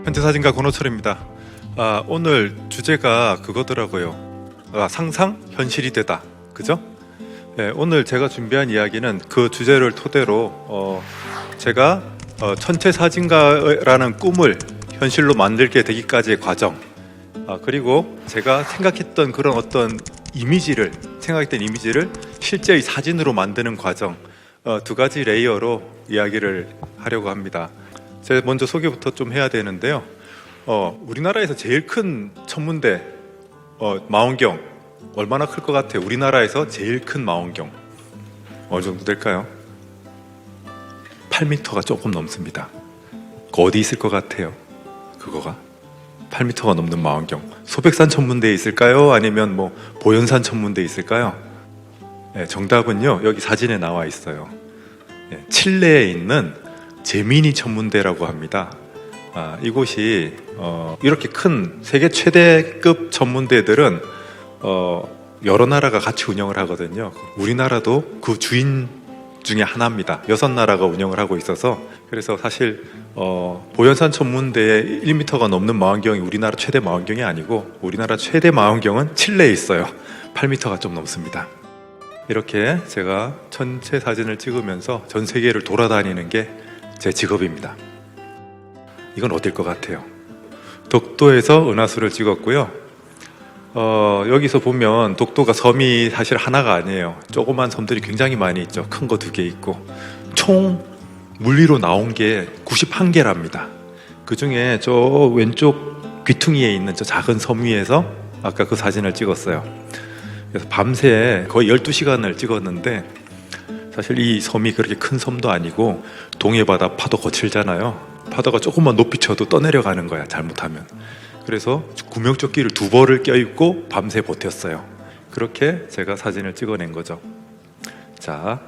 현재사진가 권호철입니다. 오늘 주제가 그거더라고요. 상상 현실이 되다. 그죠? 네, 오늘 제가 준비한 이야기는 그 주제를 토대로 제가 천체사진가라는 꿈을 현실로 만들게 되기까지의 과정, 그리고 제가 생각했던 그런 어떤 생각했던 이미지를 실제의 사진으로 만드는 과정, 두 가지 레이어로 이야기를 하려고 합니다. 제가 먼저 소개부터 좀 해야 되는데요. 우리나라에서 제일 큰 천문대 망원경 얼마나 클 것 같아요? 우리나라에서 제일 큰 망원경 어느 정도 될까요? 8m가 조금 넘습니다. 어디 있을 것 같아요? 그거가 8m가 넘는 망원경, 소백산 천문대에 있을까요? 아니면 뭐 보현산 천문대에 있을까요? 네, 정답은요, 여기 사진에 나와 있어요. 네, 칠레에 있는 제미니 천문대라고 합니다. 이곳이 이렇게 큰 세계 최대급 천문대들은 여러 나라가 같이 운영을 하거든요. 우리나라도 그 주인 중에 하나입니다. 6나라가 운영을 하고 있어서, 그래서 사실 보현산 천문대에 1m가 넘는 망원경이 우리나라 최대 망원경이 아니고, 우리나라 최대 망원경은 칠레에 있어요. 8m가 좀 넘습니다. 이렇게 제가 천체 사진을 찍으면서 전 세계를 돌아다니는 게 제 직업입니다. 이건 어딜 것 같아요? 독도에서 은하수를 찍었고요. 여기서 보면 독도가 섬이 사실 하나가 아니에요. 조그만 섬들이 굉장히 많이 있죠. 큰 거 2개 있고, 총 물리로 나온 게 91개랍니다. 그 중에 저 왼쪽 귀퉁이에 있는 저 작은 섬 위에서 아까 그 사진을 찍었어요. 그래서 밤새 거의 12시간을 찍었는데, 사실 이 섬이 그렇게 큰 섬도 아니고 동해바다 파도 거칠잖아요. 파도가 조금만 높이 쳐도 떠내려가는 거야, 잘못하면. 그래서 구명조끼를 2벌을 껴입고 밤새 버텼어요. 그렇게 제가 사진을 찍어낸 거죠. 자,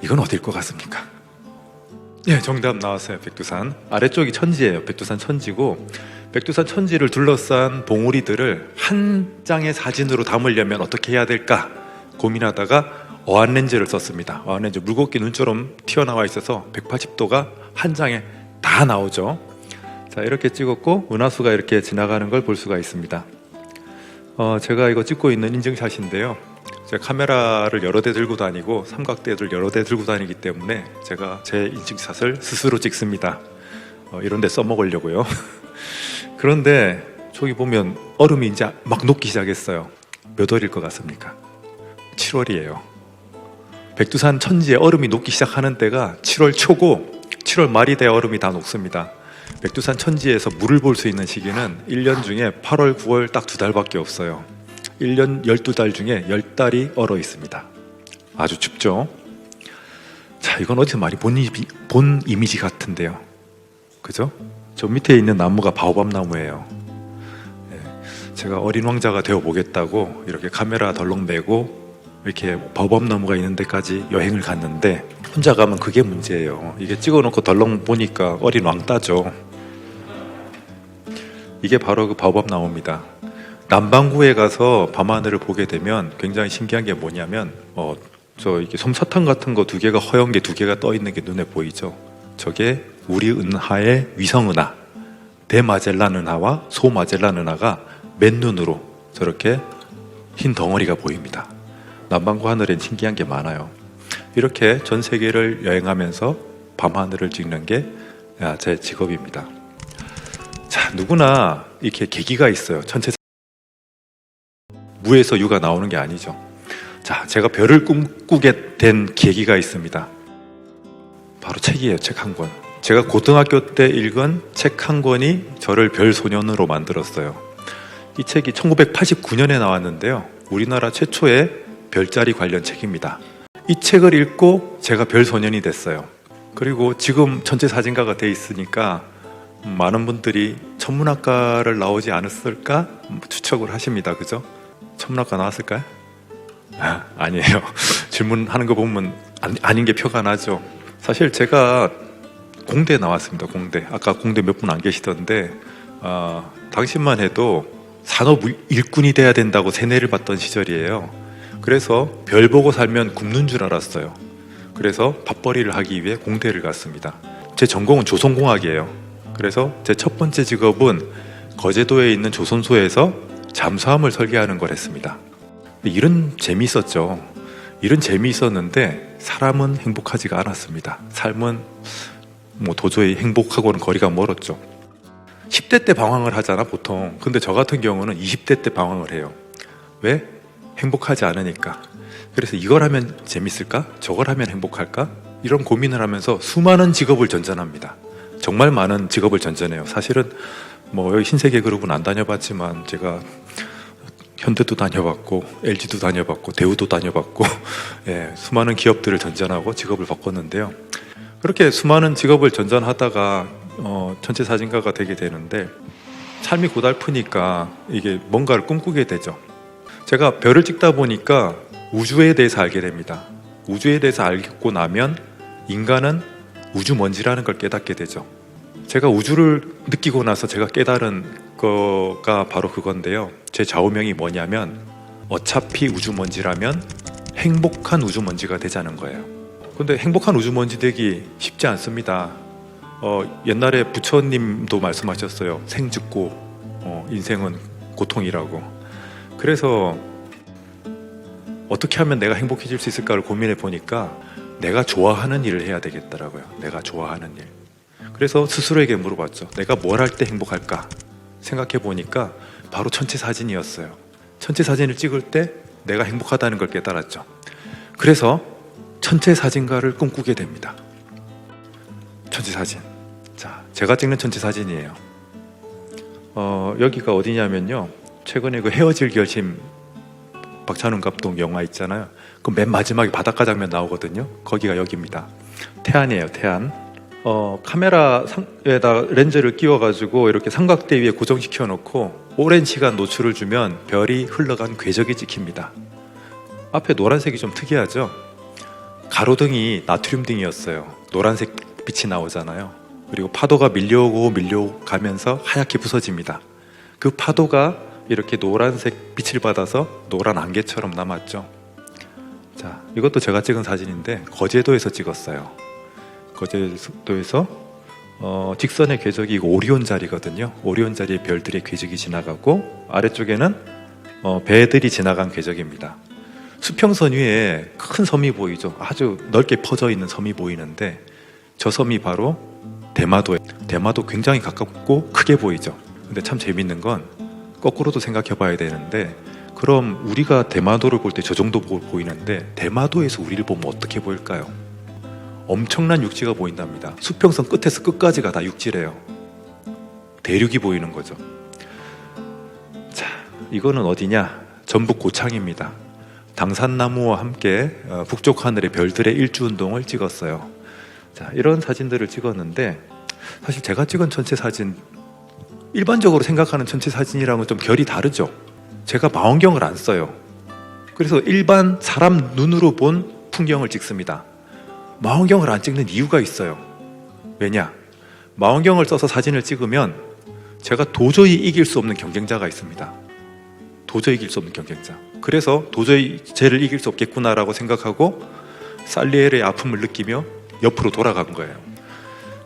이건 어딜 것 같습니까? 예, 정답 나왔어요. 백두산. 아래쪽이 천지예요. 백두산 천지고, 백두산 천지를 둘러싼 봉우리들을 한 장의 사진으로 담으려면 어떻게 해야 될까 고민하다가 어안렌즈를 썼습니다. 어안렌즈, 물고기 눈처럼 튀어나와 있어서 180도가 한 장에 다 나오죠. 자, 이렇게 찍었고 은하수가 이렇게 지나가는 걸 볼 수가 있습니다. 제가 이거 찍고 있는 인증샷인데요. 제가 카메라를 여러 대 들고 다니고 삼각대를 여러 대 들고 다니기 때문에 제가 제 인증샷을 스스로 찍습니다. 이런 데 써먹으려고요. 그런데 저기 보면 얼음이 이제 막 녹기 시작했어요. 몇 월일 것 같습니까? 7월이에요. 백두산 천지에 얼음이 녹기 시작하는 때가 7월 초고 7월 말이 돼야 얼음이 다 녹습니다. 백두산 천지에서 물을 볼 수 있는 시기는 1년 중에 8월, 9월 딱 2달밖에 없어요. 1년 12달 중에 10달이 얼어 있습니다. 아주 춥죠? 자, 이건 어디서 많이 본 이미지 같은데요. 그죠? 저 밑에 있는 나무가 바오밥 나무예요. 네, 제가 어린 왕자가 되어 보겠다고 이렇게 카메라 덜렁 매고 이렇게 바오밥 나무가 있는 데까지 여행을 갔는데, 혼자 가면 그게 문제예요. 이게 찍어놓고 덜렁 보니까 어린 왕따죠. 이게 바로 그 바오밥 나무입니다. 남반구에 가서 밤하늘을 보게 되면 굉장히 신기한 게 뭐냐면, 이게 솜사탕 같은 거 2개가, 허연 게 2개가 떠 있는 게 눈에 보이죠. 저게 우리 은하의 위성은하, 대마젤란 은하와 소마젤란 은하가 맨눈으로 저렇게 흰 덩어리가 보입니다. 남반구 하늘엔 신기한 게 많아요. 이렇게 전 세계를 여행하면서 밤하늘을 찍는 게 제 직업입니다. 자, 누구나 이렇게 계기가 있어요. 천체 무에서 유가 나오는 게 아니죠. 자, 제가 별을 꿈꾸게 된 계기가 있습니다. 바로 책이에요. 책 한 권. 제가 고등학교 때 읽은 책 한 권이 저를 별 소년으로 만들었어요. 이 책이 1989년에 나왔는데요. 우리나라 최초의 별자리 관련 책입니다. 이 책을 읽고 제가 별 소년이 됐어요. 그리고 지금 천체사진가가 돼 있으니까 많은 분들이 천문학과를 나오지 않았을까 추측을 하십니다. 그죠? 천문학과 나왔을까요? 아니에요. 질문하는 거 보면 아닌 게 표가 나죠. 사실 제가 공대 나왔습니다. 공대. 아까 공대 몇 분 안 계시던데, 당시만 해도 산업 일꾼이 돼야 된다고 세뇌를 받던 시절이에요. 그래서 별 보고 살면 굶는 줄 알았어요. 그래서 밥벌이를 하기 위해 공대를 갔습니다. 제 전공은 조선공학이에요. 그래서 제 첫 번째 직업은 거제도에 있는 조선소에서 잠수함을 설계하는 걸 했습니다. 일은 재미있었죠. 일은 재미있었는데 사람은 행복하지가 않았습니다. 삶은 뭐 도저히 행복하고는 거리가 멀었죠. 10대 때 방황을 하잖아 보통. 근데 저 같은 경우는 20대 때 방황을 해요. 왜? 행복하지 않으니까. 그래서 이걸 하면 재밌을까? 저걸 하면 행복할까? 이런 고민을 하면서 수많은 직업을 전전합니다. 정말 많은 직업을 전전해요. 사실은 뭐 여기 신세계그룹은 안 다녀봤지만 제가 현대도 다녀봤고 LG도 다녀봤고 대우도 다녀봤고 예, 수많은 기업들을 전전하고 직업을 바꿨는데요. 그렇게 수많은 직업을 전전하다가 천체사진가가 되게 되는데 삶이 고달프니까 이게 뭔가를 꿈꾸게 되죠. 제가 별을 찍다 보니까 우주에 대해서 알게 됩니다. 우주에 대해서 알고 나면 인간은 우주먼지라는 걸 깨닫게 되죠. 제가 우주를 느끼고 나서 제가 깨달은 거가 바로 그건데요. 제 좌우명이 뭐냐면 어차피 우주먼지라면 행복한 우주먼지가 되자는 거예요. 근데 행복한 우주먼지 되기 쉽지 않습니다. 옛날에 부처님도 말씀하셨어요. 생즉고 인생은 고통이라고. 그래서 어떻게 하면 내가 행복해질 수 있을까를 고민해 보니까 내가 좋아하는 일을 해야 되겠더라고요. 내가 좋아하는 일. 그래서 스스로에게 물어봤죠. 내가 뭘 할 때 행복할까? 생각해 보니까 바로 천체사진이었어요. 천체사진을 찍을 때 내가 행복하다는 걸 깨달았죠. 그래서 천체사진가를 꿈꾸게 됩니다. 천체사진. 자, 제가 찍는 천체사진이에요. 여기가 어디냐면요. 최근에 그 헤어질 결심 박찬욱 감독 영화 있잖아요. 그 맨 마지막에 바닷가 장면 나오거든요. 거기가 여기입니다. 태안이에요. 태안. 카메라에다 렌즈를 끼워가지고 이렇게 삼각대 위에 고정시켜 놓고 오랜 시간 노출을 주면 별이 흘러간 궤적이 찍힙니다. 앞에 노란색이 좀 특이하죠? 가로등이 나트륨등이었어요. 노란색 빛이 나오잖아요. 그리고 파도가 밀려오고 밀려가면서 하얗게 부서집니다. 그 파도가 이렇게 노란색 빛을 받아서 노란 안개처럼 남았죠. 자, 이것도 제가 찍은 사진인데 거제도에서 찍었어요. 거제도에서 직선의 궤적이 오리온 자리거든요. 오리온 자리에 별들의 궤적이 지나가고 아래쪽에는 배들이 지나간 궤적입니다. 수평선 위에 큰 섬이 보이죠. 아주 넓게 퍼져 있는 섬이 보이는데 저 섬이 바로 대마도예요. 대마도 굉장히 가깝고 크게 보이죠. 근데 참 재밌는 건 거꾸로도 생각해 봐야 되는데 그럼 우리가 대마도를 볼 때 저 정도 보이는데 대마도에서 우리를 보면 어떻게 보일까요? 엄청난 육지가 보인답니다. 수평선 끝에서 끝까지가 다 육지래요. 대륙이 보이는 거죠. 자, 이거는 어디냐? 전북 고창입니다. 당산나무와 함께 북쪽 하늘의 별들의 일주운동을 찍었어요. 자, 이런 사진들을 찍었는데 사실 제가 찍은 전체 사진 일반적으로 생각하는 전체 사진이랑은 좀 결이 다르죠. 제가 망원경을 안 써요. 그래서 일반 사람 눈으로 본 풍경을 찍습니다. 망원경을 안 찍는 이유가 있어요. 왜냐? 망원경을 써서 사진을 찍으면 제가 도저히 이길 수 없는 경쟁자가 있습니다. 도저히 이길 수 없는 경쟁자. 그래서 도저히 쟤를 이길 수 없겠구나라고 생각하고 살리에르의 아픔을 느끼며 옆으로 돌아간 거예요.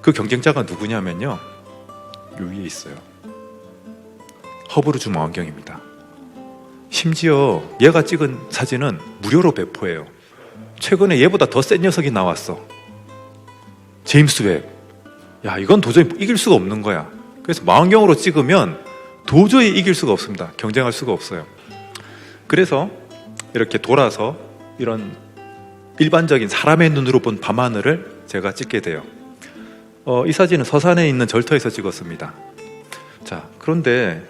그 경쟁자가 누구냐면요, 요 위에 있어요. 허브르 망원경입니다. 심지어 얘가 찍은 사진은 무료로 배포해요. 최근에 얘보다 더 센 녀석이 나왔어. 제임스 웹. 야, 이건 도저히 이길 수가 없는 거야. 그래서 망원경으로 찍으면 도저히 이길 수가 없습니다. 경쟁할 수가 없어요. 그래서 이렇게 돌아서 이런 일반적인 사람의 눈으로 본 밤하늘을 제가 찍게 돼요. 이 사진은 서산에 있는 절터에서 찍었습니다. 자, 그런데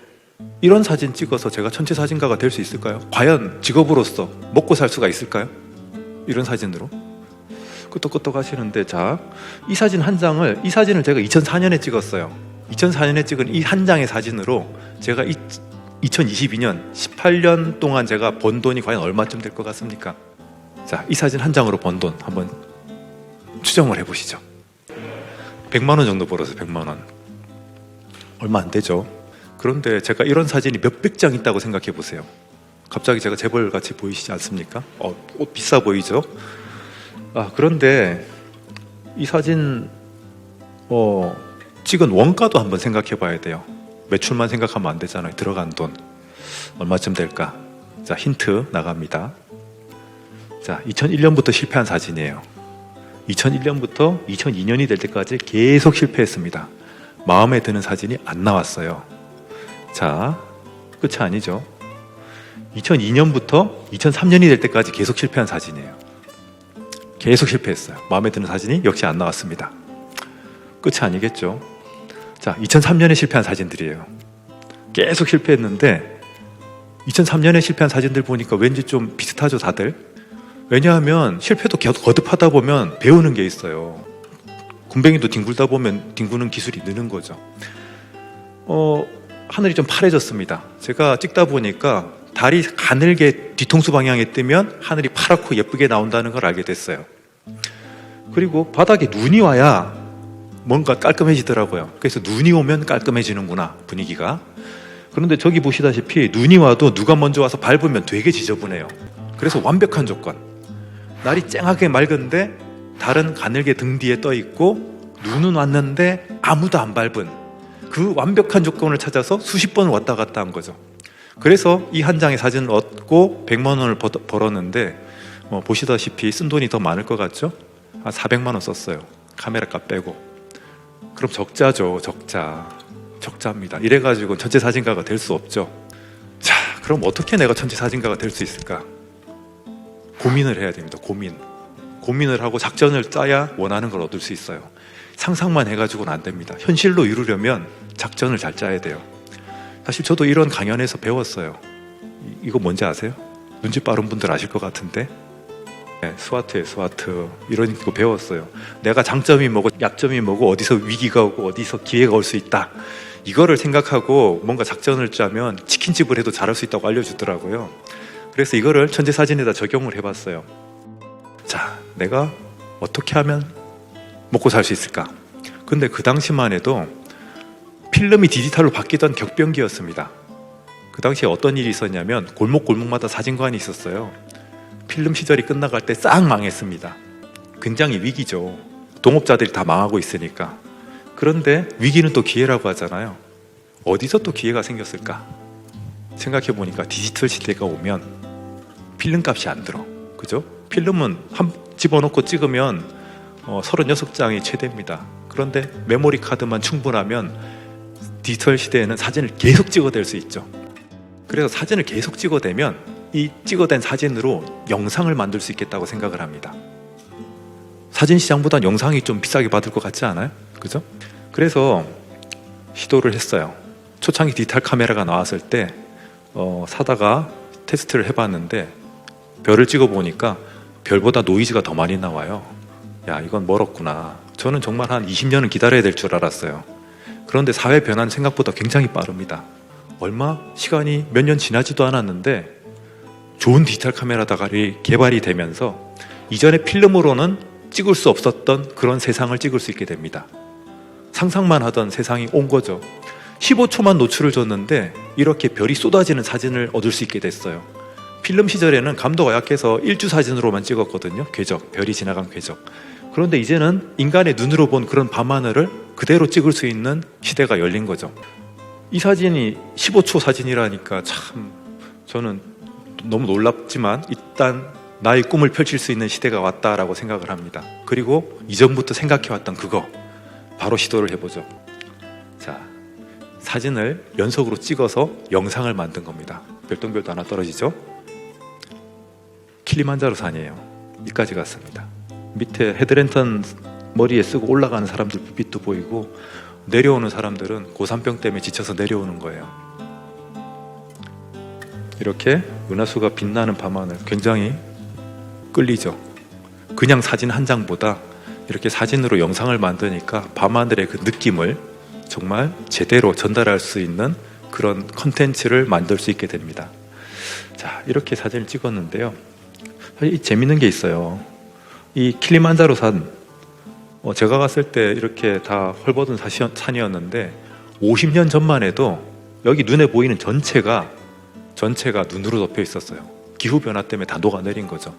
이런 사진 찍어서 제가 천체사진가가 될 수 있을까요? 과연 직업으로서 먹고 살 수가 있을까요? 이런 사진으로? 끄떡끄떡 하시는데, 자, 이 사진을 제가 2004년에 찍었어요. 2004년에 찍은 이 한 장의 사진으로 제가 2022년 18년 동안 제가 번 돈이 과연 얼마쯤 될 것 같습니까? 자, 이 사진 한 장으로 번 돈 한번 추정을 해보시죠. 100만 원 정도 벌어서 100만 원. 얼마 안 되죠. 그런데 제가 이런 사진이 몇백 장 있다고 생각해 보세요. 갑자기 제가 재벌같이 보이시지 않습니까? 옷 비싸 보이죠? 그런데 이 사진 찍은 원가도 한번 생각해 봐야 돼요. 매출만 생각하면 안 되잖아요. 들어간 돈 얼마쯤 될까? 자, 힌트 나갑니다. 자, 2001년부터 실패한 사진이에요. 2001년부터 2002년이 될 때까지 계속 실패했습니다. 마음에 드는 사진이 안 나왔어요. 자, 끝이 아니죠. 2002년부터 2003년이 될 때까지 계속 실패한 사진이에요. 계속 실패했어요. 마음에 드는 사진이 역시 안 나왔습니다. 끝이 아니겠죠. 자, 2003년에 실패한 사진들이에요. 계속 실패했는데 2003년에 실패한 사진들 보니까 왠지 좀 비슷하죠, 다들? 왜냐하면 실패도 거듭하다 보면 배우는 게 있어요. 군뱅이도 뒹굴다 보면 뒹구는 기술이 느는 거죠. 하늘이 좀 파래졌습니다. 제가 찍다 보니까 달이 가늘게 뒤통수 방향에 뜨면 하늘이 파랗고 예쁘게 나온다는 걸 알게 됐어요. 그리고 바닥에 눈이 와야 뭔가 깔끔해지더라고요. 그래서 눈이 오면 깔끔해지는구나, 분위기가. 그런데 저기 보시다시피 눈이 와도 누가 먼저 와서 밟으면 되게 지저분해요. 그래서 완벽한 조건. 날이 쨍하게 맑은데 달은 가늘게 등 뒤에 떠 있고 눈은 왔는데 아무도 안 밟은 그 완벽한 조건을 찾아서 수십 번 왔다 갔다 한 거죠. 그래서 이 한 장의 사진을 얻고 100만 원을 벌었는데 보시다시피 쓴 돈이 더 많을 것 같죠? 한 400만 원 썼어요. 카메라 값 빼고. 그럼 적자죠. 적자입니다. 이래가지고 천재 사진가가 될 수 없죠. 자, 그럼 어떻게 내가 천재 사진가가 될 수 있을까? 고민을 해야 됩니다. 고민을 하고 작전을 짜야 원하는 걸 얻을 수 있어요. 상상만 해가지고는 안 됩니다. 현실로 이루려면 작전을 잘 짜야 돼요. 사실 저도 이런 강연에서 배웠어요. 이거 뭔지 아세요? 눈치 빠른 분들 아실 것 같은데, 네, 스와트예요. 스와트. 이런 거 배웠어요. 내가 장점이 뭐고 약점이 뭐고 어디서 위기가 오고 어디서 기회가 올 수 있다, 이거를 생각하고 뭔가 작전을 짜면 치킨집을 해도 잘할 수 있다고 알려주더라고요. 그래서 이거를 천재사진에다 적용을 해봤어요. 자, 내가 어떻게 하면 먹고 살 수 있을까? 근데 그 당시만 해도 필름이 디지털로 바뀌던 격변기였습니다. 그 당시에 어떤 일이 있었냐면 골목골목마다 사진관이 있었어요. 필름 시절이 끝나갈 때 싹 망했습니다. 굉장히 위기죠. 동업자들이 다 망하고 있으니까. 그런데 위기는 또 기회라고 하잖아요. 어디서 또 기회가 생겼을까? 생각해보니까 디지털 시대가 오면 필름 값이 안 들어. 그죠? 필름은 한 집어넣고 찍으면 36장이 최대입니다. 그런데 메모리 카드만 충분하면 디지털 시대에는 사진을 계속 찍어댈 수 있죠. 그래서 사진을 계속 찍어대면 이 찍어댄 사진으로 영상을 만들 수 있겠다고 생각을 합니다. 사진 시장보다 영상이 좀 비싸게 받을 것 같지 않아요? 그죠? 그래서 시도를 했어요. 초창기 디지털 카메라가 나왔을 때 사다가 테스트를 해봤는데 별을 찍어보니까 별보다 노이즈가 더 많이 나와요. 야, 이건 멀었구나. 저는 정말 한 20년은 기다려야 될 줄 알았어요. 그런데 사회 변화는 생각보다 굉장히 빠릅니다. 시간이 몇 년 지나지도 않았는데 좋은 디지털 카메라가 개발이 되면서 이전에 필름으로는 찍을 수 없었던 그런 세상을 찍을 수 있게 됩니다. 상상만 하던 세상이 온 거죠. 15초만 노출을 줬는데 이렇게 별이 쏟아지는 사진을 얻을 수 있게 됐어요. 필름 시절에는 감도가 약해서 일주 사진으로만 찍었거든요. 궤적, 별이 지나간 궤적. 그런데 이제는 인간의 눈으로 본 그런 밤하늘을 그대로 찍을 수 있는 시대가 열린 거죠. 이 사진이 15초 사진이라니까 참 저는 너무 놀랍지만 일단 나의 꿈을 펼칠 수 있는 시대가 왔다라고 생각을 합니다. 그리고 이전부터 생각해왔던 그거 바로 시도를 해보죠. 자, 사진을 연속으로 찍어서 영상을 만든 겁니다. 별똥별도 하나 떨어지죠. 킬리만자로 산이에요. 이까지 갔습니다. 밑에 헤드랜턴 머리에 쓰고 올라가는 사람들 불빛도 보이고 내려오는 사람들은 고산병 때문에 지쳐서 내려오는 거예요. 이렇게 은하수가 빛나는 밤하늘 굉장히 끌리죠. 그냥 사진 한 장보다 이렇게 사진으로 영상을 만드니까 밤하늘의 그 느낌을 정말 제대로 전달할 수 있는 그런 컨텐츠를 만들 수 있게 됩니다. 자, 이렇게 사진을 찍었는데요. 사실 재밌는 게 있어요. 이 킬리만자로 산, 제가 갔을 때 이렇게 다 헐벗은 산이었는데 50년 전만 해도 여기 눈에 보이는 전체가 눈으로 덮여 있었어요. 기후변화 때문에 다 녹아내린 거죠.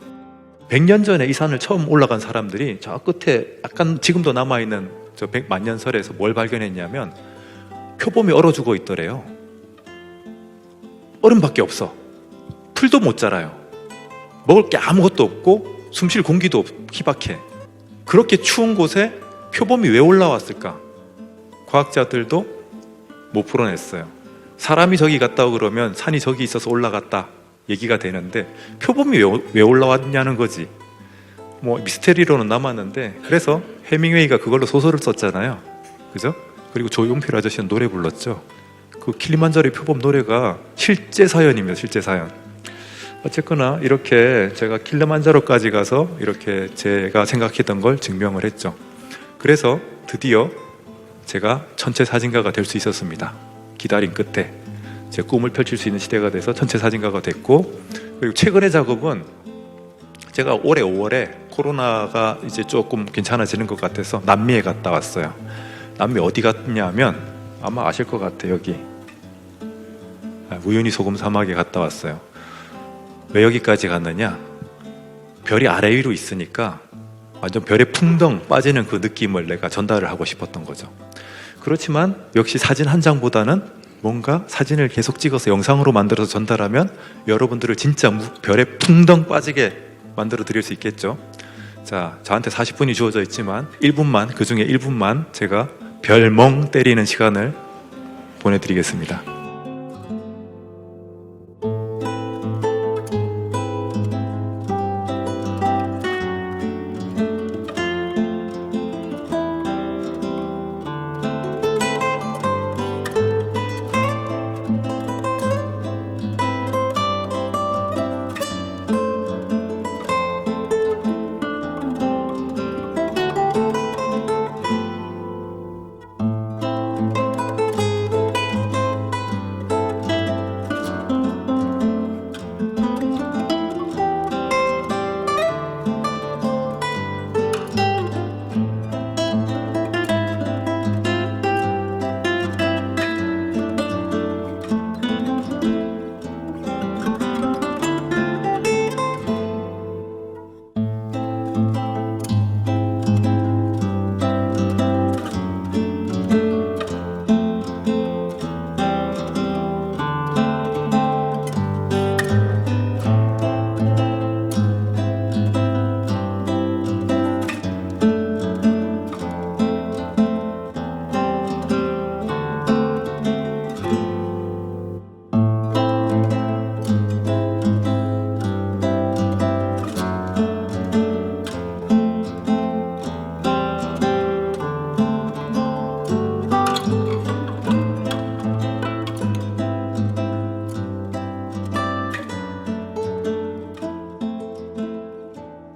100년 전에 이 산을 처음 올라간 사람들이 저 끝에 약간 지금도 남아있는 저 백만년설에서 뭘 발견했냐면 표범이 얼어 죽어 있더래요. 얼음밖에 없어. 풀도 못 자라요. 먹을 게 아무것도 없고 숨 쉴 공기도 희박해. 그렇게 추운 곳에 표범이 왜 올라왔을까? 과학자들도 못 풀어냈어요. 사람이 저기 갔다 오고 그러면 산이 저기 있어서 올라갔다 얘기가 되는데 표범이 왜 올라왔냐는 거지. 뭐 미스테리로는 남았는데, 그래서 해밍웨이가 그걸로 소설을 썼잖아요. 그죠? 그리고 조용필 아저씨는 노래 불렀죠. 그 킬리만자로의 표범 노래가 실제 사연입니다. 실제 사연. 어쨌거나 이렇게 제가 킬리만자로까지 가서 이렇게 제가 생각했던 걸 증명을 했죠. 그래서 드디어 제가 천체 사진가가 될 수 있었습니다. 기다림 끝에 제 꿈을 펼칠 수 있는 시대가 돼서 천체 사진가가 됐고, 그리고 최근의 작업은 제가 올해 5월에 코로나가 이제 조금 괜찮아지는 것 같아서 남미에 갔다 왔어요. 남미 어디 갔냐면 아마 아실 것 같아요. 여기 우유니 소금 사막에 갔다 왔어요. 왜 여기까지 갔느냐? 별이 아래 위로 있으니까 완전 별에 풍덩 빠지는 그 느낌을 내가 전달을 하고 싶었던 거죠. 그렇지만 역시 사진 한 장보다는 뭔가 사진을 계속 찍어서 영상으로 만들어서 전달하면 여러분들을 진짜 별에 풍덩 빠지게 만들어 드릴 수 있겠죠. 자, 저한테 40분이 주어져 있지만 1분만, 그 중에 1분만 제가 별멍 때리는 시간을 보내드리겠습니다.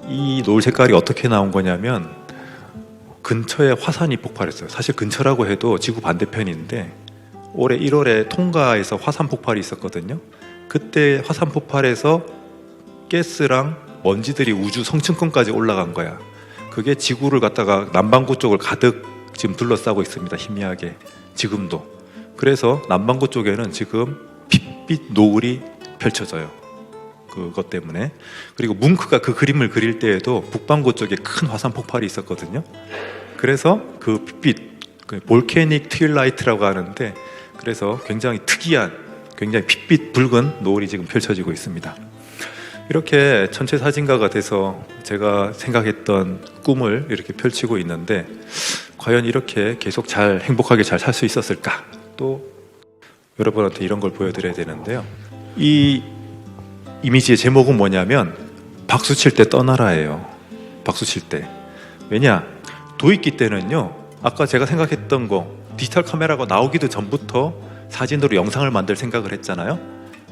이 노을 색깔이 어떻게 나온 거냐면 근처에 화산이 폭발했어요. 사실 근처라고 해도 지구 반대편인데 올해 1월에 통가에서 화산 폭발이 있었거든요. 그때 화산 폭발에서 가스랑 먼지들이 우주 성층권까지 올라간 거야. 그게 지구를 갖다가 남반구 쪽을 가득 지금 둘러싸고 있습니다. 희미하게 지금도. 그래서 남반구 쪽에는 지금 핏빛 노을이 펼쳐져요. 그것 때문에. 그리고 뭉크가 그 그림을 그릴 때에도 북반구 쪽에 큰 화산 폭발이 있었거든요. 그래서 그 핏빛, 그 볼케닉 트윌라이트라고 하는데, 그래서 굉장히 특이한, 굉장히 핏빛 붉은 노을이 지금 펼쳐지고 있습니다. 이렇게 천체 사진가가 돼서 제가 생각했던 꿈을 이렇게 펼치고 있는데, 과연 이렇게 계속 잘 행복하게 잘 살 수 있었을까? 또 여러분한테 이런 걸 보여드려야 되는데요. 이 이미지의 제목은 뭐냐면 박수 칠 때 떠나라예요. 박수 칠 때. 왜냐? 도입기 때는요, 아까 제가 생각했던 거, 디지털 카메라가 나오기도 전부터 사진으로 영상을 만들 생각을 했잖아요.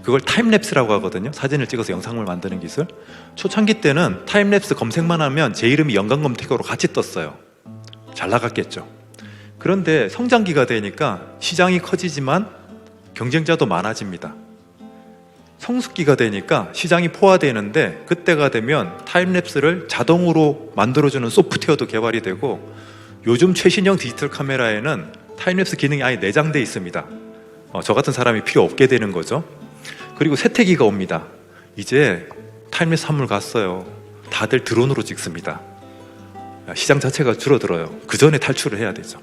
그걸 타임랩스라고 하거든요. 사진을 찍어서 영상을 만드는 기술. 초창기 때는 타임랩스 검색만 하면 제 이름이 연관 검색어로 같이 떴어요. 잘 나갔겠죠. 그런데 성장기가 되니까 시장이 커지지만 경쟁자도 많아집니다. 성숙기가 되니까 시장이 포화되는데, 그때가 되면 타임랩스를 자동으로 만들어주는 소프트웨어도 개발이 되고, 요즘 최신형 디지털 카메라에는 타임랩스 기능이 아예 내장되어 있습니다. 저 같은 사람이 필요 없게 되는 거죠. 그리고 세태기가 옵니다. 이제 타임랩스 한물 갔어요. 다들 드론으로 찍습니다. 시장 자체가 줄어들어요. 그 전에 탈출을 해야 되죠.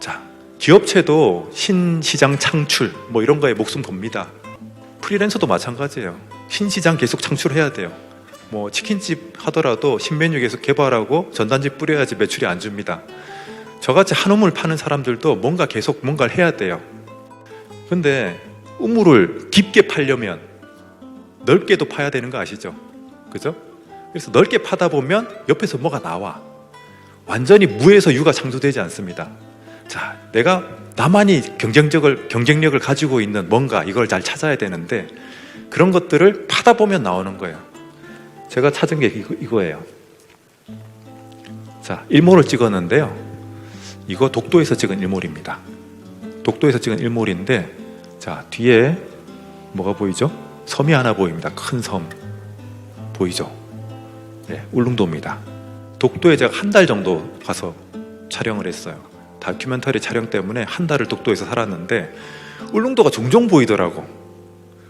자, 기업체도 신시장 창출 뭐 이런 거에 목숨 겁니다. 프리랜서도 마찬가지예요. 신시장 계속 창출해야 돼요. 뭐 치킨집 하더라도 신메뉴 계속 개발하고 전단지 뿌려야지 매출이 안 줍니다. 저같이 한 우물 파는 사람들도 뭔가 계속 뭔가를 해야 돼요. 근데 우물을 깊게 팔려면 넓게도 파야 되는 거 아시죠? 그죠? 그래서 넓게 파다 보면 옆에서 뭐가 나와. 완전히 무에서 유가 창조되지 않습니다. 자, 내가 나만이 경쟁력을 가지고 있는 뭔가 이걸 잘 찾아야 되는데 그런 것들을 파다 보면 나오는 거예요. 제가 찾은 게 이거예요. 자, 일몰을 찍었는데요. 이거 독도에서 찍은 일몰입니다. 독도에서 찍은 일몰인데, 자, 뒤에 뭐가 보이죠? 섬이 하나 보입니다. 큰 섬 보이죠? 네, 울릉도입니다. 독도에 제가 한 달 정도 가서 촬영을 했어요. 다큐멘터리 촬영 때문에 한 달을 독도에서 살았는데 울릉도가 종종 보이더라고.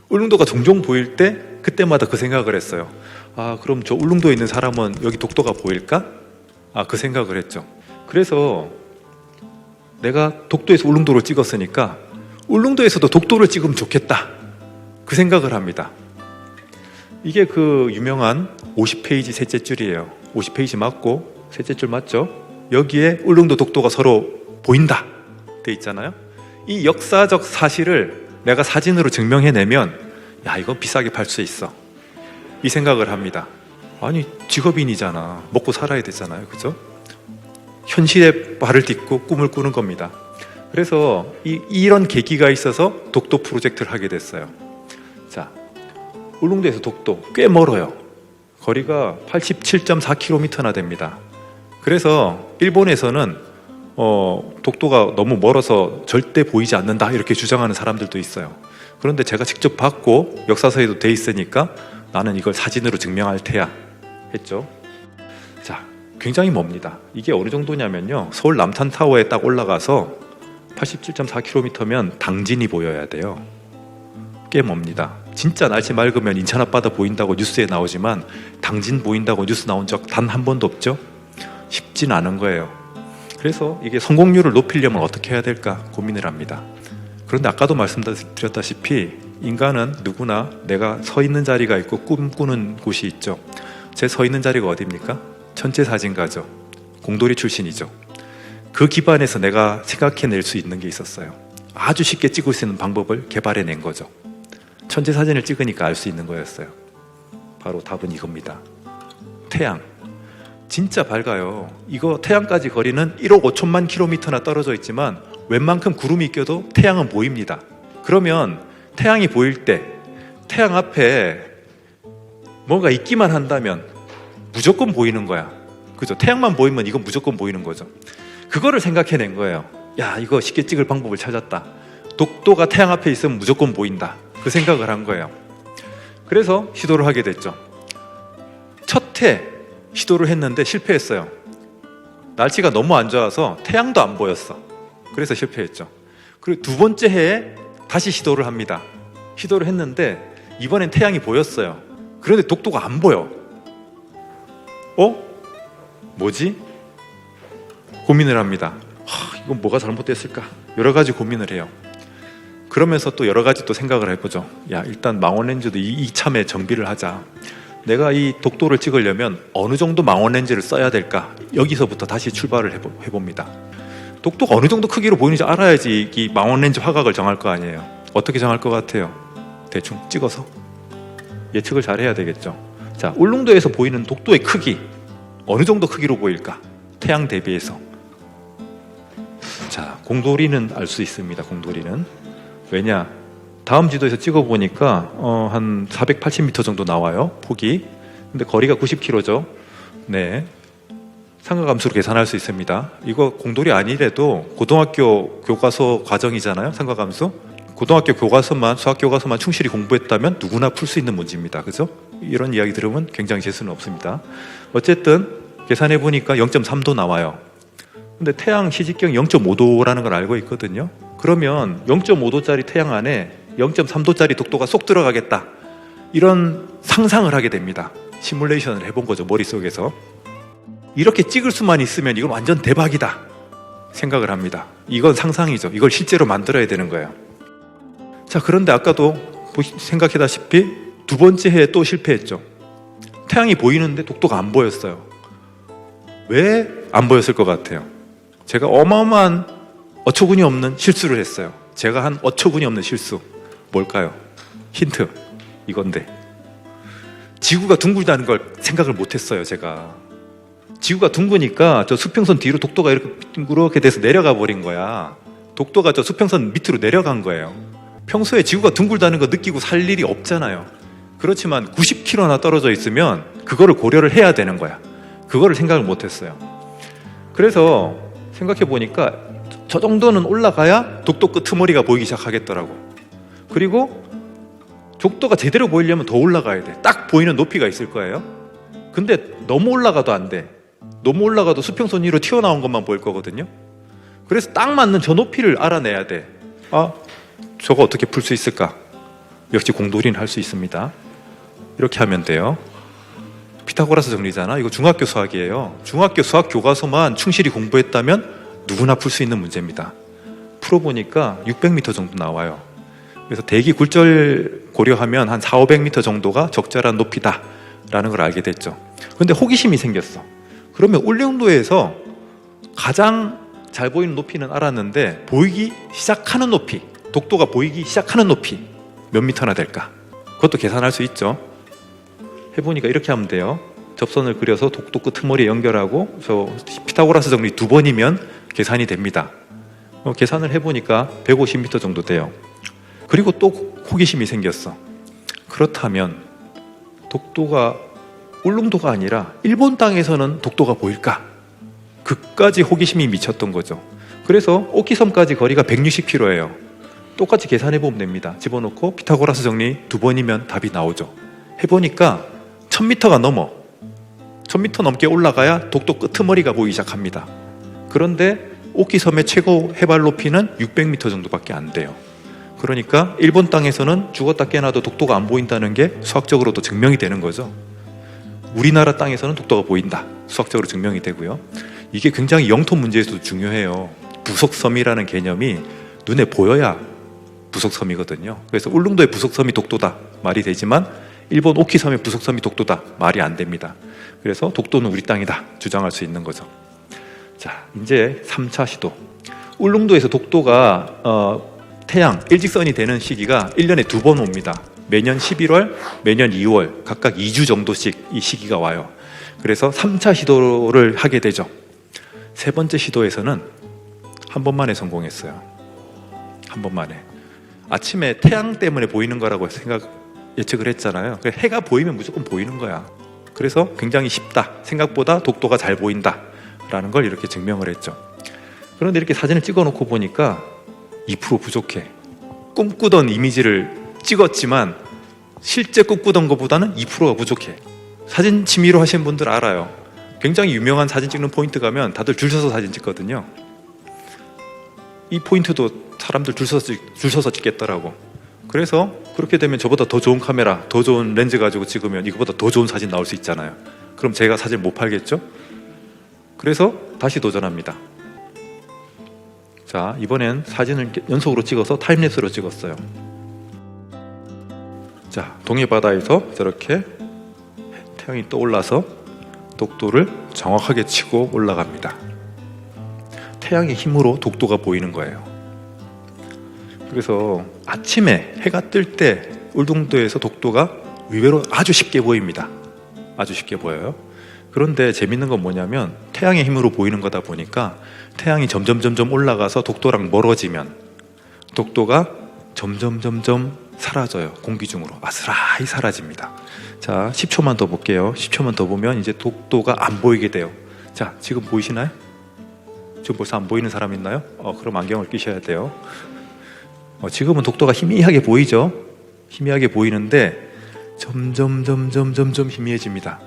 울릉도가 종종 보일 때 그때마다 그 생각을 했어요. 아, 그럼 저 울릉도에 있는 사람은 여기 독도가 보일까? 그 생각을 했죠. 그래서 내가 독도에서 울릉도를 찍었으니까 울릉도에서도 독도를 찍으면 좋겠다, 그 생각을 합니다. 이게 그 유명한 50페이지 셋째 줄이에요. 50페이지 맞고 셋째 줄 맞죠? 여기에 울릉도 독도가 서로 보인다 돼 있잖아요. 이 역사적 사실을 내가 사진으로 증명해내면 야, 이건 비싸게 팔 수 있어, 이 생각을 합니다. 아니, 직업인이잖아. 먹고 살아야 되잖아요. 그죠? 현실에 발을 딛고 꿈을 꾸는 겁니다. 그래서 이런 계기가 있어서 독도 프로젝트를 하게 됐어요. 자, 울릉도에서 독도 꽤 멀어요. 거리가 87.4km나 됩니다. 그래서 일본에서는 독도가 너무 멀어서 절대 보이지 않는다 이렇게 주장하는 사람들도 있어요. 그런데 제가 직접 봤고 역사서에도 돼 있으니까 나는 이걸 사진으로 증명할 테야 했죠. 자, 굉장히 멉니다. 이게 어느 정도냐면요, 서울 남탄타워에 딱 올라가서 87.4km면 당진이 보여야 돼요. 꽤 멉니다. 진짜 날씨 맑으면 인천 앞바다 보인다고 뉴스에 나오지만 당진 보인다고 뉴스 나온 적 단 한 번도 없죠. 쉽진 않은 거예요. 그래서 이게 성공률을 높이려면 어떻게 해야 될까 고민을 합니다. 그런데 아까도 말씀드렸다시피 인간은 누구나 내가 서 있는 자리가 있고 꿈꾸는 곳이 있죠. 제 서 있는 자리가 어디입니까? 천체사진가죠. 공돌이 출신이죠. 그 기반에서 내가 생각해낼 수 있는 게 있었어요. 아주 쉽게 찍을 수 있는 방법을 개발해낸 거죠. 천체사진을 찍으니까 알 수 있는 거였어요. 바로 답은 이겁니다. 태양. 진짜 밝아요. 이거 태양까지 거리는 1억 5천만 킬로미터나 떨어져 있지만 웬만큼 구름이 껴도 태양은 보입니다. 그러면 태양이 보일 때 태양 앞에 뭔가 있기만 한다면 무조건 보이는 거야. 그죠? 태양만 보이면 이건 무조건 보이는 거죠. 그거를 생각해낸 거예요. 야, 이거 쉽게 찍을 방법을 찾았다. 독도가 태양 앞에 있으면 무조건 보인다. 그 생각을 한 거예요. 그래서 시도를 하게 됐죠. 첫 해 시도를 했는데 실패했어요. 날씨가 너무 안 좋아서 태양도 안 보였어. 그래서 실패했죠. 그리고 두 번째 해에 다시 시도를 합니다. 시도를 했는데 이번엔 태양이 보였어요. 그런데 독도가 안 보여. 뭐지? 고민을 합니다. 이건 뭐가 잘못됐을까? 여러 가지 고민을 해요. 그러면서 또 여러 가지 또 생각을 해보죠. 야, 일단 망원렌즈도 이참에 정비를 하자. 내가 이 독도를 찍으려면 어느 정도 망원렌즈를 써야 될까? 여기서부터 다시 출발을 해봅니다. 독도가 어느 정도 크기로 보이는지 알아야지 이 망원렌즈 화각을 정할 거 아니에요. 어떻게 정할 것 같아요? 대충 찍어서 예측을 잘 해야 되겠죠. 자, 울릉도에서 보이는 독도의 크기 어느 정도 크기로 보일까? 태양 대비해서. 자, 공돌이는 알 수 있습니다. 공돌이는 왜냐? 다음 지도에서 찍어보니까 한 480m 정도 나와요. 폭이. 근데 거리가 90km죠. 네, 삼각함수로 계산할 수 있습니다. 이거 공돌이 아니래도 고등학교 교과서 과정이잖아요. 삼각함수. 고등학교 교과서만, 수학 교과서만 충실히 공부했다면 누구나 풀 수 있는 문제입니다. 그죠? 이런 이야기 들으면 굉장히 재수는 없습니다. 어쨌든 계산해 보니까 0.3도 나와요. 근데 태양 시직경 0.5도라는 걸 알고 있거든요. 그러면 0.5도짜리 태양 안에 0.3도짜리 독도가 쏙 들어가겠다, 이런 상상을 하게 됩니다. 시뮬레이션을 해본 거죠, 머릿속에서. 이렇게 찍을 수만 있으면 이건 완전 대박이다 생각을 합니다. 이건 상상이죠. 이걸 실제로 만들어야 되는 거예요. 자, 그런데 아까도 생각했다시피 두 번째 해에 또 실패했죠. 태양이 보이는데 독도가 안 보였어요. 왜 안 보였을 것 같아요? 제가 어마어마한 어처구니 없는 실수를 했어요. 제가 한 어처구니 없는 실수. 뭘까요? 힌트. 이건데. 지구가 둥글다는 걸 생각을 못했어요, 제가. 지구가 둥그니까 저 수평선 뒤로 독도가 이렇게 돼서 내려가 버린 거야. 독도가 저 수평선 밑으로 내려간 거예요. 평소에 지구가 둥글다는 거 느끼고 살 일이 없잖아요. 그렇지만 90km나 떨어져 있으면 그거를 고려를 해야 되는 거야. 그거를 생각을 못했어요. 그래서 생각해 보니까 저 정도는 올라가야 독도 끄트머리가 보이기 시작하겠더라고. 그리고 독도가 제대로 보이려면 더 올라가야 돼. 딱 보이는 높이가 있을 거예요. 근데 너무 올라가도 안 돼. 너무 올라가도 수평선 위로 튀어나온 것만 보일 거거든요. 그래서 딱 맞는 저 높이를 알아내야 돼. 아, 저거 어떻게 풀 수 있을까? 역시 공돌이는 할 수 있습니다. 이렇게 하면 돼요. 피타고라스 정리잖아. 이거 중학교 수학이에요. 중학교 수학 교과서만 충실히 공부했다면 누구나 풀 수 있는 문제입니다. 풀어보니까 600m 정도 나와요. 그래서 대기 굴절 고려하면 한 400~500m 정도가 적절한 높이다 라는 걸 알게 됐죠. 그런데 호기심이 생겼어. 그러면 울릉도에서 가장 잘 보이는 높이는 알았는데 보이기 시작하는 높이, 독도가 보이기 시작하는 높이 몇 미터나 될까? 그것도 계산할 수 있죠. 해보니까 이렇게 하면 돼요. 접선을 그려서 독도 끄트머리에 연결하고 저 피타고라스 정리 2번이면 계산이 됩니다. 계산을 해보니까 150m 정도 돼요. 그리고 또 호기심이 생겼어. 그렇다면 독도가 울릉도가 아니라 일본 땅에서는 독도가 보일까? 그까지 호기심이 미쳤던 거죠. 그래서 오키섬까지 거리가 160km예요. 똑같이 계산해보면 됩니다. 집어넣고 피타고라스 정리 2번이면 답이 나오죠. 해보니까 1000m가 넘어. 1000m 넘게 올라가야 독도 끄트머리가 보이기 시작합니다. 그런데 오키섬의 최고 해발 높이는 600m 정도밖에 안 돼요. 그러니까 일본 땅에서는 죽었다 깨나도 독도가 안 보인다는 게 수학적으로도 증명이 되는 거죠. 우리나라 땅에서는 독도가 보인다. 수학적으로 증명이 되고요. 이게 굉장히 영토 문제에서도 중요해요. 부속섬이라는 개념이 눈에 보여야 부속섬이거든요. 그래서 울릉도의 부속섬이 독도다 말이 되지만 일본 오키섬의 부속섬이 독도다 말이 안 됩니다. 그래서 독도는 우리 땅이다 주장할 수 있는 거죠. 자, 이제 3차 시도. 울릉도에서 독도가 태양 일직선이 되는 시기가 1년에 2번 옵니다. 매년 11월, 매년 2월 각각 2주 정도씩 이 시기가 와요. 그래서 3차 시도를 하게 되죠. 세 번째 시도에서는 한 번만에 성공했어요. 한 번만에. 아침에 태양 때문에 보이는 거라고 예측을 했잖아요. 해가 보이면 무조건 보이는 거야. 그래서 굉장히 쉽다. 생각보다 독도가 잘 보인다 라는 걸 이렇게 증명을 했죠. 그런데 이렇게 사진을 찍어 놓고 보니까 2% 부족해. 꿈꾸던 이미지를 찍었지만 실제 꿈꾸던 것보다는 2%가 부족해. 사진 취미로 하시는 분들 알아요. 굉장히 유명한 사진 찍는 포인트 가면 다들 줄 서서 사진 찍거든요. 이 포인트도 사람들 줄 서서 찍겠더라고. 그래서 그렇게 되면 저보다 더 좋은 카메라, 더 좋은 렌즈 가지고 찍으면 이거보다 더 좋은 사진 나올 수 있잖아요. 그럼 제가 사진 못 팔겠죠? 그래서 다시 도전합니다. 자, 이번엔 사진을 연속으로 찍어서 타임랩스로 찍었어요. 자, 동해바다에서 저렇게 태양이 떠올라서 독도를 정확하게 치고 올라갑니다. 태양의 힘으로 독도가 보이는 거예요. 그래서 아침에 해가 뜰 때 울릉도에서 독도가 의외로 아주 쉽게 보입니다. 아주 쉽게 보여요. 그런데 재밌는 건 뭐냐면 태양의 힘으로 보이는 거다 보니까 태양이 점점 올라가서 독도랑 멀어지면 독도가 점점 사라져요. 공기 중으로 아스라이 사라집니다. 자, 10초만 더 볼게요. 10초만 더 보면 이제 독도가 안 보이게 돼요. 자, 지금 보이시나요? 지금 벌써 안 보이는 사람 있나요? 그럼 안경을 끼셔야 돼요. 지금은 독도가 희미하게 보이죠? 희미하게 보이는데 점점 희미해집니다.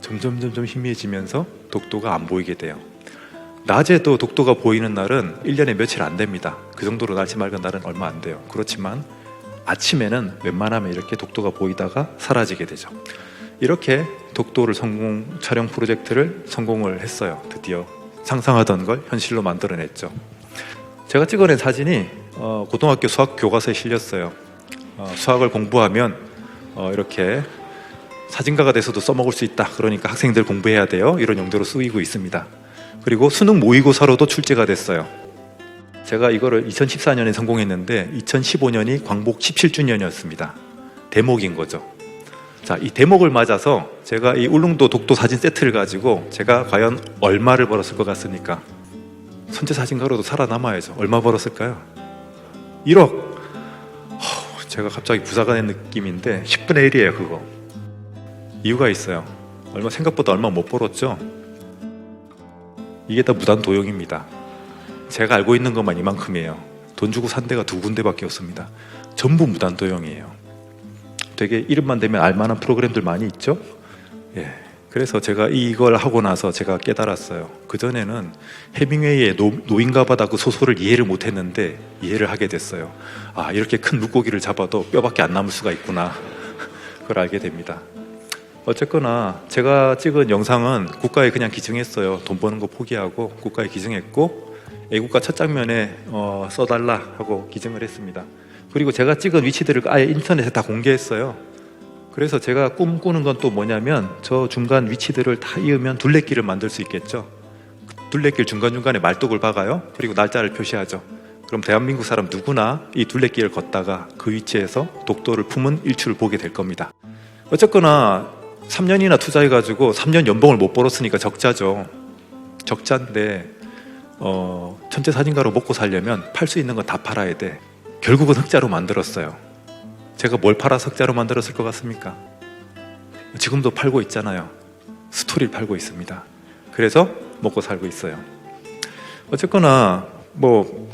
점점 희미해지면서 독도가 안 보이게 돼요. 낮에도 독도가 보이는 날은 1년에 며칠 안 됩니다. 그 정도로 날씨 맑은 날은 얼마 안 돼요. 그렇지만 아침에는 웬만하면 이렇게 독도가 보이다가 사라지게 되죠. 이렇게 독도를 성공 촬영 프로젝트를 성공을 했어요. 드디어 상상하던 걸 현실로 만들어냈죠. 제가 찍어낸 사진이 고등학교 수학 교과서에 실렸어요. 수학을 공부하면 이렇게 사진가가 돼서도 써먹을 수 있다. 그러니까 학생들 공부해야 돼요. 이런 용도로 쓰이고 있습니다. 그리고 수능 모의고사로도 출제가 됐어요. 제가 이거를 2014년에 성공했는데 2015년이 광복 17주년이었습니다. 대목인 거죠. 자, 이 대목을 맞아서 제가 이 울릉도 독도 사진 세트를 가지고 제가 과연 얼마를 벌었을 것 같습니까? 선제사진가로도 살아남아야죠. 얼마 벌었을까요? 1억. 제가 갑자기 부자가 된 느낌인데 10분의 1이에요 그거. 이유가 있어요. 생각보다 얼마 못 벌었죠? 이게 다 무단도용입니다. 제가 알고 있는 것만 이만큼이에요. 돈 주고 산 데가 2군데밖에 없습니다. 전부 무단도용이에요. 되게 이름만 대면 알만한 프로그램들 많이 있죠? 예. 그래서 제가 이걸 하고 나서 제가 깨달았어요. 그전에는 해밍웨이의 노인가 바다 그 소설을 이해를 못했는데 이해를 하게 됐어요. 아, 이렇게 큰 물고기를 잡아도 뼈밖에 안 남을 수가 있구나. 그걸 알게 됩니다. 어쨌거나 제가 찍은 영상은 국가에 그냥 기증했어요. 돈 버는 거 포기하고 국가에 기증했고 애국가 첫 장면에 써달라 하고 기증을 했습니다. 그리고 제가 찍은 위치들을 아예 인터넷에 다 공개했어요. 그래서 제가 꿈꾸는 건 또 뭐냐면 저 중간 위치들을 다 이으면 둘레길을 만들 수 있겠죠. 둘레길 중간중간에 말뚝을 박아요. 그리고 날짜를 표시하죠. 그럼 대한민국 사람 누구나 이 둘레길을 걷다가 그 위치에서 독도를 품은 일출을 보게 될 겁니다. 어쨌거나 3년이나 투자해가지고 3년 연봉을 못 벌었으니까 적자죠. 적자인데 천재사진가로 먹고 살려면 팔 수 있는 건 다 팔아야 돼. 결국은 흑자로 만들었어요. 제가 뭘 팔아서 흑자로 만들었을 것 같습니까? 지금도 팔고 있잖아요. 스토리를 팔고 있습니다. 그래서 먹고 살고 있어요. 어쨌거나 뭐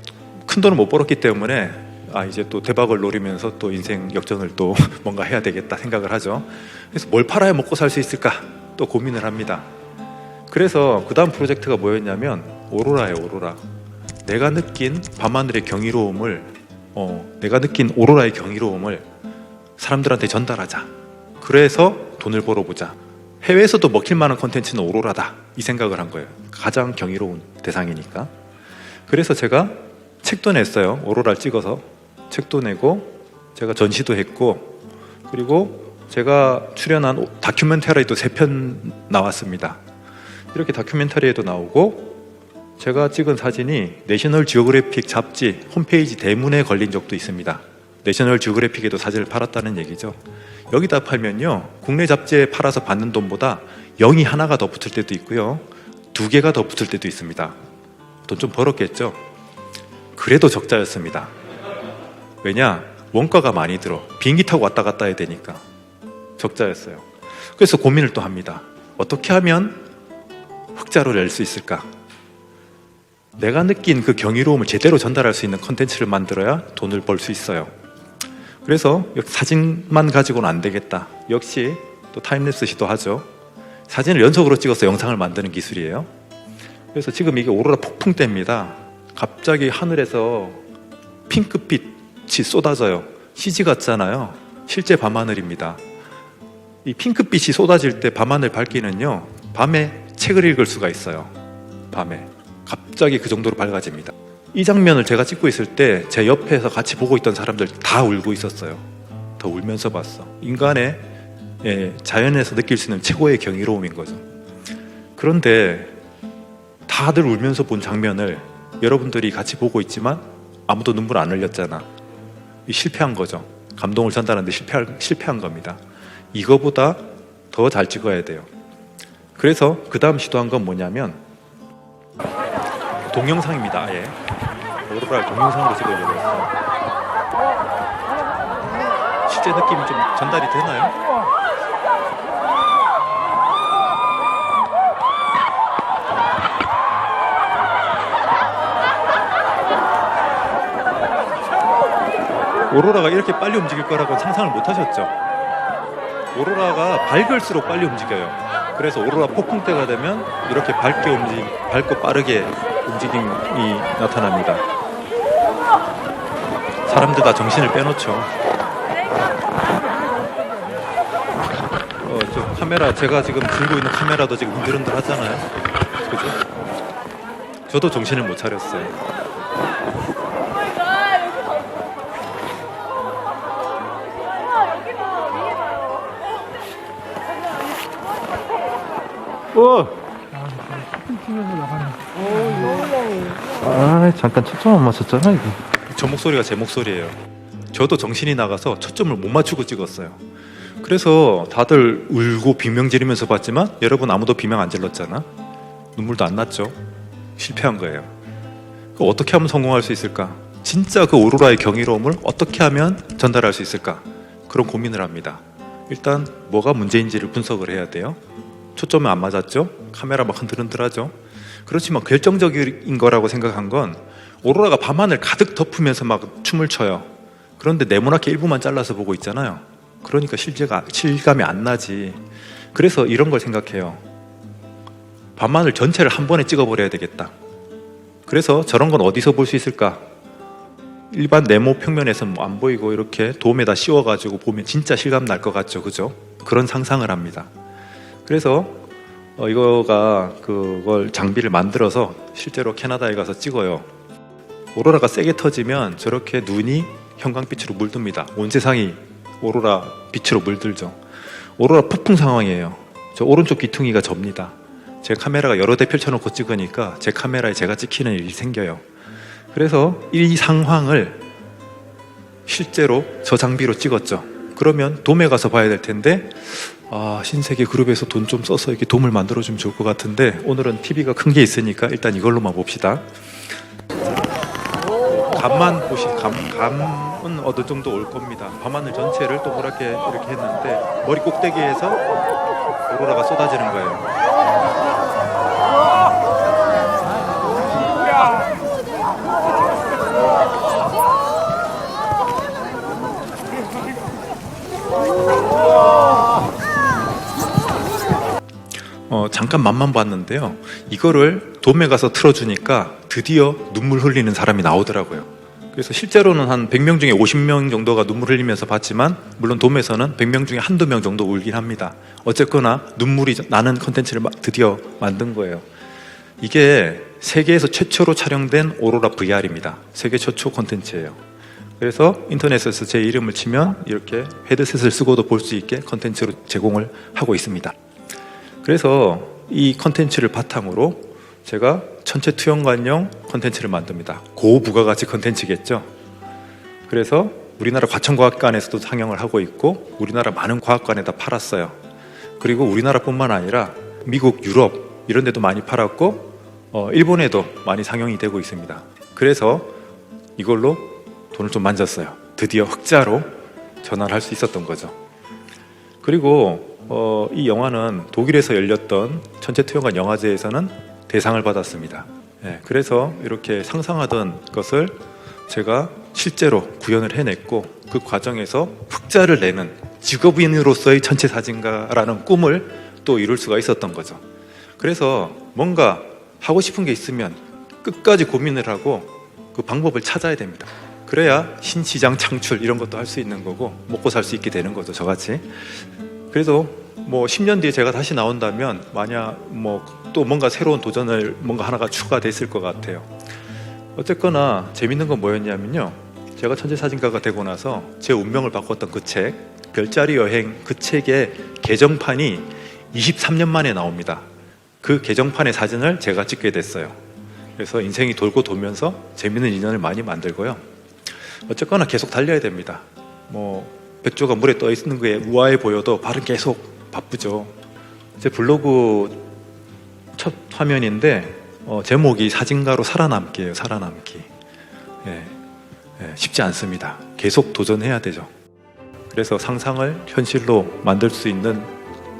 큰 돈을 못 벌었기 때문에 이제 또 대박을 노리면서 또 인생 역전을 또 뭔가 해야 되겠다 생각을 하죠. 그래서 뭘 팔아야 먹고 살 수 있을까 또 고민을 합니다. 그래서 그 다음 프로젝트가 뭐였냐면 오로라예요. 오로라. 내가 느낀 밤하늘의 경이로움을 내가 느낀 오로라의 경이로움을 사람들한테 전달하자. 그래서 돈을 벌어보자. 해외에서도 먹힐 만한 콘텐츠는 오로라다 이 생각을 한 거예요. 가장 경이로운 대상이니까. 그래서 제가 책도 냈어요. 오로라를 찍어서 책도 내고 제가 전시도 했고 그리고 제가 출연한 다큐멘터리도 3편 나왔습니다. 이렇게 다큐멘터리에도 나오고 제가 찍은 사진이 내셔널 지오그래픽 잡지 홈페이지 대문에 걸린 적도 있습니다. 내셔널 지오그래픽에도 사진을 팔았다는 얘기죠. 여기다 팔면요 국내 잡지에 팔아서 받는 돈보다 0이 하나가 더 붙을 때도 있고요 2개가 더 붙을 때도 있습니다. 돈 좀 벌었겠죠? 그래도 적자였습니다. 왜냐? 원가가 많이 들어. 비행기 타고 왔다 갔다 해야 되니까 적자였어요. 그래서 고민을 또 합니다. 어떻게 하면 흑자로 낼 수 있을까? 내가 느낀 그 경이로움을 제대로 전달할 수 있는 컨텐츠를 만들어야 돈을 벌 수 있어요. 그래서 사진만 가지고는 안 되겠다. 역시 또 타임랩스 시도하죠. 사진을 연속으로 찍어서 영상을 만드는 기술이에요. 그래서 지금 이게 오로라 폭풍 때입니다. 갑자기 하늘에서 핑크빛이 쏟아져요. CG 같잖아요. 실제 밤하늘입니다. 이 핑크빛이 쏟아질 때 밤하늘 밝기는요 밤에 책을 읽을 수가 있어요. 밤에 갑자기 그 정도로 밝아집니다. 이 장면을 제가 찍고 있을 때 제 옆에서 같이 보고 있던 사람들 다 울고 있었어요. 다 울면서 봤어. 인간의 자연에서 느낄 수 있는 최고의 경이로움인 거죠. 그런데 다들 울면서 본 장면을 여러분들이 같이 보고 있지만 아무도 눈물 안 흘렸잖아. 실패한 거죠. 감동을 전달하는데 실패한 겁니다. 이거보다 더 잘 찍어야 돼요. 그래서 그 다음 시도한 건 뭐냐면 동영상입니다. 아예 오로라를 동영상으로 찍으려고 했어요. 실제 느낌이 좀 전달이 되나요? 오로라가 이렇게 빨리 움직일 거라고 상상을 못 하셨죠? 오로라가 밝을수록 빨리 움직여요. 그래서 오로라 폭풍 때가 되면 이렇게 밝고 빠르게 움직임이 나타납니다. 사람들 다 정신을 빼놓죠. 저 카메라, 제가 지금 들고 있는 카메라도 지금 흔들흔들 하잖아요. 그죠? 저도 정신을 못 차렸어요. 잠깐 초점 안 맞췄잖아 이거. 저 목소리가 제 목소리예요. 저도 정신이 나가서 초점을 못 맞추고 찍었어요. 그래서 다들 울고 비명 지르면서 봤지만 여러분 아무도 비명 안 질렀잖아. 눈물도 안 났죠. 실패한 거예요. 어떻게 하면 성공할 수 있을까? 진짜 그 오로라의 경이로움을 어떻게 하면 전달할 수 있을까? 그런 고민을 합니다. 일단 뭐가 문제인지를 분석을 해야 돼요. 초점이 안 맞았죠? 카메라 막 흔들흔들하죠? 그렇지만 결정적인 거라고 생각한 건 오로라가 밤하늘 가득 덮으면서 막 춤을 춰요. 그런데 네모나게 일부만 잘라서 보고 있잖아요. 그러니까 실감이 안 나지. 그래서 이런 걸 생각해요. 밤하늘 전체를 한 번에 찍어버려야 되겠다. 그래서 저런 건 어디서 볼 수 있을까? 일반 네모 평면에서는 뭐 안 보이고 이렇게 돔에다 씌워가지고 보면 진짜 실감 날 것 같죠, 그죠? 그런 상상을 합니다. 그래서 이거가 그걸 장비를 만들어서 실제로 캐나다에 가서 찍어요. 오로라가 세게 터지면 저렇게 눈이 형광빛으로 물듭니다. 온 세상이 오로라 빛으로 물들죠. 오로라 폭풍 상황이에요. 저 오른쪽 귀퉁이가 접니다. 제 카메라가 여러 대 펼쳐놓고 찍으니까 제 카메라에 제가 찍히는 일이 생겨요. 그래서 이 상황을 실제로 저 장비로 찍었죠. 그러면 돔에 가서 봐야 될 텐데 신세계 그룹에서 돈 좀 써서 이렇게 돔을 만들어주면 좋을 것 같은데 오늘은 TV가 큰 게 있으니까 일단 이걸로만 봅시다. 감만 감은 어느 정도 올 겁니다. 밤하늘 전체를 동그랗게 이렇게 했는데 머리 꼭대기에서 오로라가 쏟아지는 거예요. 잠깐 맛만 봤는데요. 이거를 돔에 가서 틀어주니까 드디어 눈물 흘리는 사람이 나오더라고요. 그래서 실제로는 한 100명 중에 50명 정도가 눈물 흘리면서 봤지만 물론 돔에서는 100명 중에 한두 명 정도 울긴 합니다. 어쨌거나 눈물이 나는 컨텐츠를 드디어 만든 거예요. 이게 세계에서 최초로 촬영된 오로라 VR입니다. 세계 최초 컨텐츠예요. 그래서 인터넷에서 제 이름을 치면 이렇게 헤드셋을 쓰고도 볼 수 있게 컨텐츠로 제공을 하고 있습니다. 그래서 이 컨텐츠를 바탕으로 제가 천체 투영관용 컨텐츠를 만듭니다. 고부가가치 컨텐츠겠죠. 그래서 우리나라 과천과학관에서도 상영을 하고 있고 우리나라 많은 과학관에다 팔았어요. 그리고 우리나라뿐만 아니라 미국, 유럽 이런 데도 많이 팔았고 일본에도 많이 상영이 되고 있습니다. 그래서 이걸로 돈을 좀 만졌어요. 드디어 흑자로 전환을 할 수 있었던 거죠. 그리고 이 영화는 독일에서 열렸던 천체투영관 영화제에서는 대상을 받았습니다. 그래서 이렇게 상상하던 것을 제가 실제로 구현을 해냈고 그 과정에서 흑자를 내는 직업인으로서의 천체사진가라는 꿈을 또 이룰 수가 있었던 거죠. 그래서 뭔가 하고 싶은 게 있으면 끝까지 고민을 하고 그 방법을 찾아야 됩니다. 그래야 신시장 창출 이런 것도 할 수 있는 거고 먹고 살 수 있게 되는 거죠, 저같이. 그래서 뭐 10년 뒤에 제가 다시 나온다면 만약 뭐 또 뭔가 새로운 도전을 뭔가 하나가 추가됐을 것 같아요. 어쨌거나 재밌는 건 뭐였냐면요, 제가 천체사진가가 되고 나서 제 운명을 바꿨던 그 책 별자리 여행, 그 책의 개정판이 23년 만에 나옵니다. 그 개정판의 사진을 제가 찍게 됐어요. 그래서 인생이 돌고 돌면서 재밌는 인연을 많이 만들고요. 어쨌거나 계속 달려야 됩니다. 뭐 백조가 물에 떠 있는 게 우아해 보여도 발은 계속 바쁘죠. 제 블로그 첫 화면인데 제목이 사진가로 살아남기예요. 살아남기. 쉽지 않습니다. 계속 도전해야 되죠. 그래서 상상을 현실로 만들 수 있는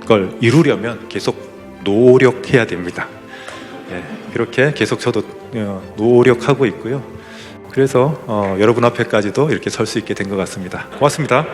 걸 이루려면 계속 노력해야 됩니다. 이렇게 계속 저도 노력하고 있고요. 그래서 여러분 앞에까지도 이렇게 설 수 있게 된 것 같습니다. 고맙습니다.